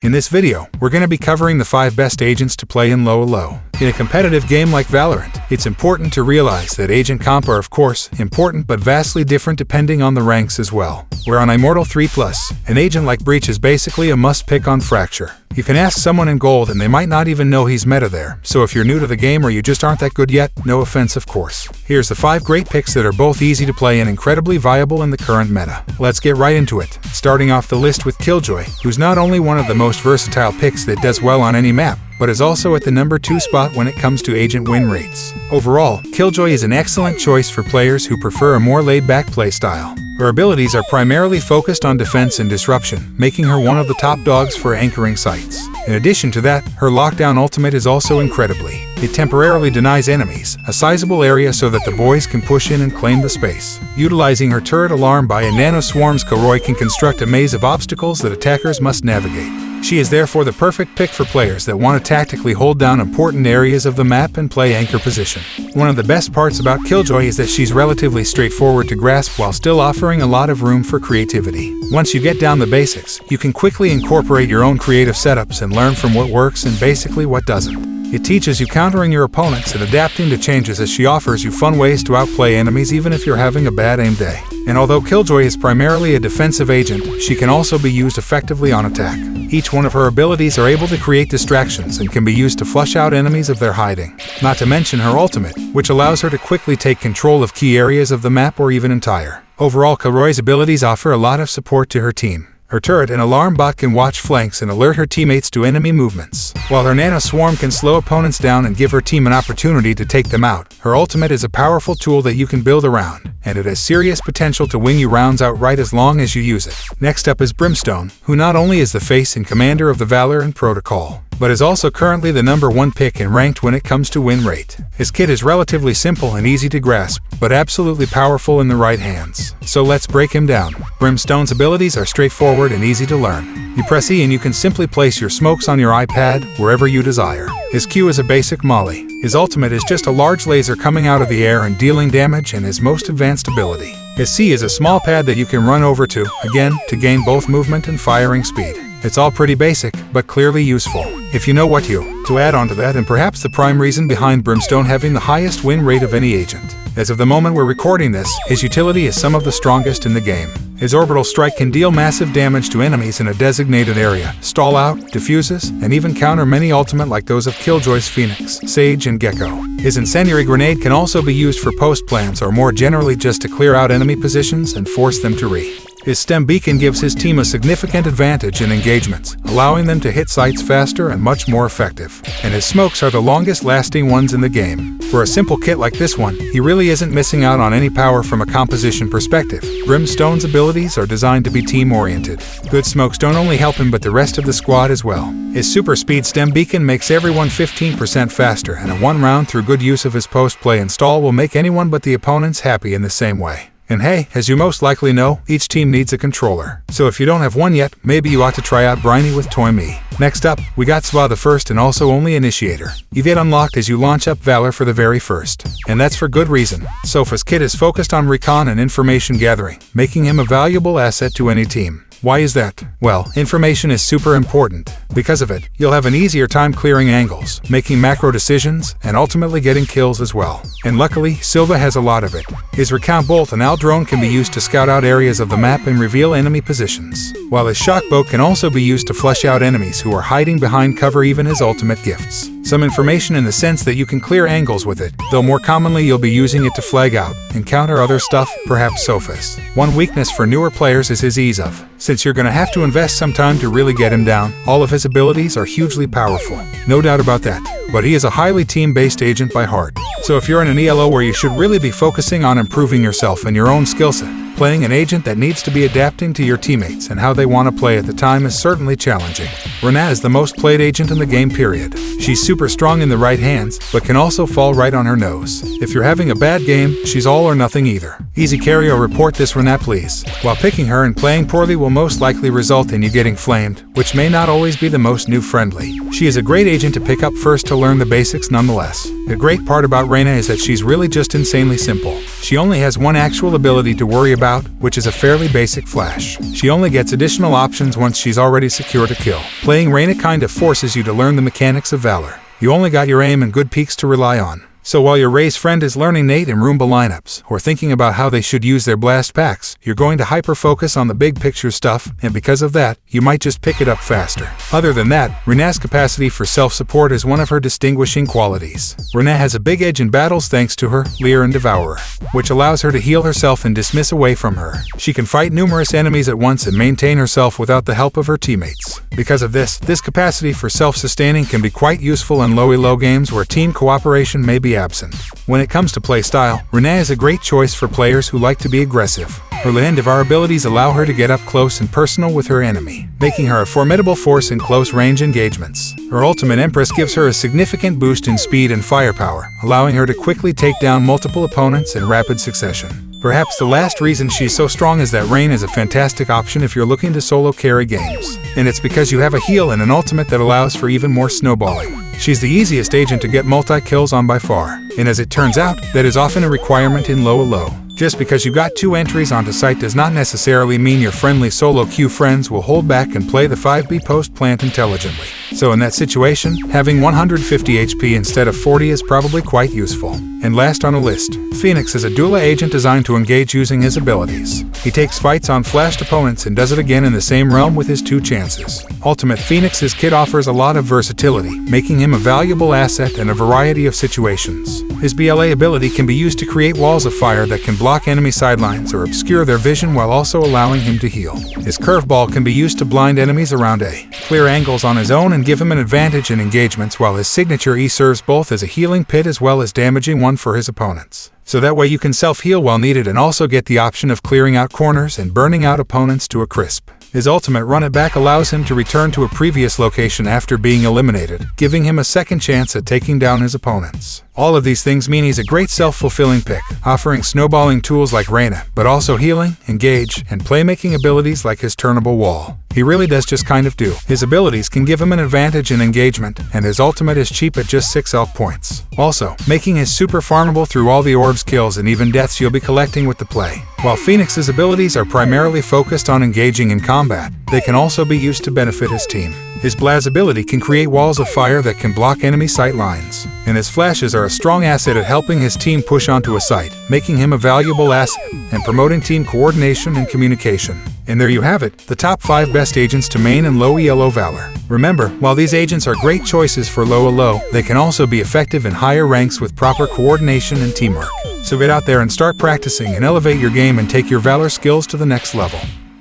In this video, we're going to be covering the 5 best agents to play in ELO. In a competitive game like Valorant, it's important to realize that agent comp are of course important but vastly different depending on the ranks as well. Where on Immortal 3+, an agent like Breach is basically a must-pick on Fracture. You can ask someone in Gold and they might not even know he's meta there, so if you're new to the game or you just aren't that good yet, no offense of course. Here's the 5 great picks that are both easy to play and incredibly viable in the current meta. Let's get right into it, starting off the list with KillJoy, who's not only one of the most versatile picks that does well on any map, but is also at the number 2 spot when it comes to agent win rates. Overall, KillJoy is an excellent choice for players who prefer a more laid-back playstyle. Her abilities are primarily focused on defense and disruption, making her one of the top dogs for anchoring sites. In addition to that, her lockdown ultimate is also incredibly. It temporarily denies enemies a sizable area so that the boys can push in and claim the space. Utilizing her turret alarm by a nano swarms, KillJoy can construct a maze of obstacles that attackers must navigate. She is therefore the perfect pick for players that want to tactically hold down important areas of the map and play anchor position. One of the best parts about KillJoy is that she's relatively straightforward to grasp while still offering a lot of room for creativity. Once you get down the basics, you can quickly incorporate your own creative setups and learn from what works and basically what doesn't. It teaches you countering your opponents and adapting to changes as she offers you fun ways to outplay enemies even if you're having a bad aim day. And although KillJoy is primarily a defensive agent, she can also be used effectively on attack. Each one of her abilities are able to create distractions and can be used to flush out enemies if they're hiding. Not to mention her ultimate, which allows her to quickly take control of key areas of the map or even entire. Overall, KillJoy's abilities offer a lot of support to her team. Her turret and alarm bot can watch flanks and alert her teammates to enemy movements, while her nano swarm can slow opponents down and give her team an opportunity to take them out. Her ultimate is a powerful tool that you can build around, and it has serious potential to win you rounds outright as long as you use it. Next up is Brimstone, who not only is the face and commander of the Valorant protocol, but is also currently the number 1 pick in ranked when it comes to win rate. His kit is relatively simple and easy to grasp, but absolutely powerful in the right hands. So let's break him down. Brimstone's abilities are straightforward and easy to learn. You press E and you can simply place your smokes on your iPad wherever you desire. His Q is a basic molly. His ultimate is just a large laser coming out of the air and dealing damage, and his most advanced ability. His C is a small pad that you can run over to, again, to gain both movement and firing speed. It's all pretty basic, but clearly useful, if you know what to add onto that, and perhaps the prime reason behind Brimstone having the highest win rate of any agent. As of the moment we're recording this, his utility is some of the strongest in the game. His orbital strike can deal massive damage to enemies in a designated area, stall out, diffuses, and even counter many ultimate like those of KillJoy's Phoenix, Sage, and Gecko. His incendiary grenade can also be used for post plants or more generally just to clear out enemy positions and force them to His stem beacon gives his team a significant advantage in engagements, allowing them to hit sites faster and much more effective. And his smokes are the longest lasting ones in the game. For a simple kit like this one, he really isn't missing out on any power from a composition perspective. Brimstone's abilities are designed to be team-oriented. Good smokes don't only help him but the rest of the squad as well. His super speed stem beacon makes everyone 15% faster, and a 1 round through good use of his post-play install will make anyone but the opponents happy in the same way. And hey, as you most likely know, each team needs a controller. So if you don't have one yet, maybe you ought to try out Briny with Toy Me. Next up, we got Sova, the first and also only initiator. You get unlocked as you launch up Valor for the very first. And that's for good reason. Sova's kit is focused on recon and information gathering, making him a valuable asset to any team. Why is that? Well, information is super important. Because of it, you'll have an easier time clearing angles, making macro decisions, and ultimately getting kills as well. And luckily, Sova has a lot of it. His Recount Bolt and Owl Drone can be used to scout out areas of the map and reveal enemy positions, while his Shock Boat can also be used to flush out enemies who are hiding behind cover, even his ultimate gifts some information in the sense that you can clear angles with it, though more commonly you'll be using it to flag out and counter other stuff, perhaps Sofa's. One weakness for newer players is his ease of. Since you're gonna have to invest some time to really get him down, all of his abilities are hugely powerful. No doubt about that. But he is a highly team-based agent by heart. So if you're in an ELO where you should really be focusing on improving yourself and your own skill set, playing an agent that needs to be adapting to your teammates and how they want to play at the time is certainly challenging. Renat is the most played agent in the game, period. She's super strong in the right hands, but can also fall right on her nose. If you're having a bad game, she's all or nothing either. Easy carry or report this Renat, please. While picking her and playing poorly will most likely result in you getting flamed, which may not always be the most new friendly. She is a great agent to pick up first to learn the basics nonetheless. The great part about Reyna is that she's really just insanely simple. She only has one actual ability to worry about, which is a fairly basic flash. She only gets additional options once she's already secured a kill. Playing Reyna kind of forces you to learn the mechanics of Valor. You only got your aim and good peeks to rely on. So while your Rey's friend is learning Nate and Roomba lineups, or thinking about how they should use their blast packs, you're going to hyper-focus on the big picture stuff, and because of that, you might just pick it up faster. Other than that, Reyna's capacity for self-support is one of her distinguishing qualities. Reyna has a big edge in battles thanks to her Leer and Devourer, which allows her to heal herself and dismiss away from her. She can fight numerous enemies at once and maintain herself without the help of her teammates. Because of this capacity for self-sustaining can be quite useful in low elo games where team cooperation may be absent. When it comes to playstyle, Reyna is a great choice for players who like to be aggressive. Her land of our abilities allow her to get up close and personal with her enemy, making her a formidable force in close-range engagements. Her ultimate Empress gives her a significant boost in speed and firepower, allowing her to quickly take down multiple opponents in rapid succession. Perhaps the last reason she's so strong is that Reyna is a fantastic option if you're looking to solo carry games. And it's because you have a heal and an ultimate that allows for even more snowballing. She's the easiest agent to get multi-kills on by far. And as it turns out, that is often a requirement in low elo. Just because you got 2 entries onto site does not necessarily mean your friendly solo queue friends will hold back and play the 5B post plant intelligently. So in that situation, having 150 HP instead of 40 is probably quite useful. And last on the list, Phoenix is a Dula agent designed to engage using his abilities. He takes fights on flashed opponents and does it again in the same realm with his 2 chances. Ultimate Phoenix's kit offers a lot of versatility, making him a valuable asset in a variety of situations. His BLA ability can be used to create walls of fire that can block enemy sidelines or obscure their vision while also allowing him to heal. His curveball can be used to blind enemies around A, clear angles on his own and give him an advantage in engagements, while his signature E serves both as a healing pit as well as damaging one for his opponents. So that way you can self-heal while needed and also get the option of clearing out corners and burning out opponents to a crisp. His ultimate Run It Back allows him to return to a previous location after being eliminated, giving him a second chance at taking down his opponents. All of these things mean he's a great self-fulfilling pick, offering snowballing tools like Reyna, but also healing, engage, and playmaking abilities like his turnable wall. He really does just kind of do. His abilities can give him an advantage in engagement, and his ultimate is cheap at just 6 elk points. Also, making his super farmable through all the orbs, kills, and even deaths you'll be collecting with the play. While Phoenix's abilities are primarily focused on engaging in combat, they can also be used to benefit his team. His Blaz ability can create walls of fire that can block enemy sight lines, and his flashes are a strong asset at helping his team push onto a site, making him a valuable asset and promoting team coordination and communication. And there you have it, the top 5 best agents to main in low ELO Valor. Remember, while these agents are great choices for low elo, they can also be effective in higher ranks with proper coordination and teamwork. So get out there and start practicing and elevate your game and take your Valor skills to the next level.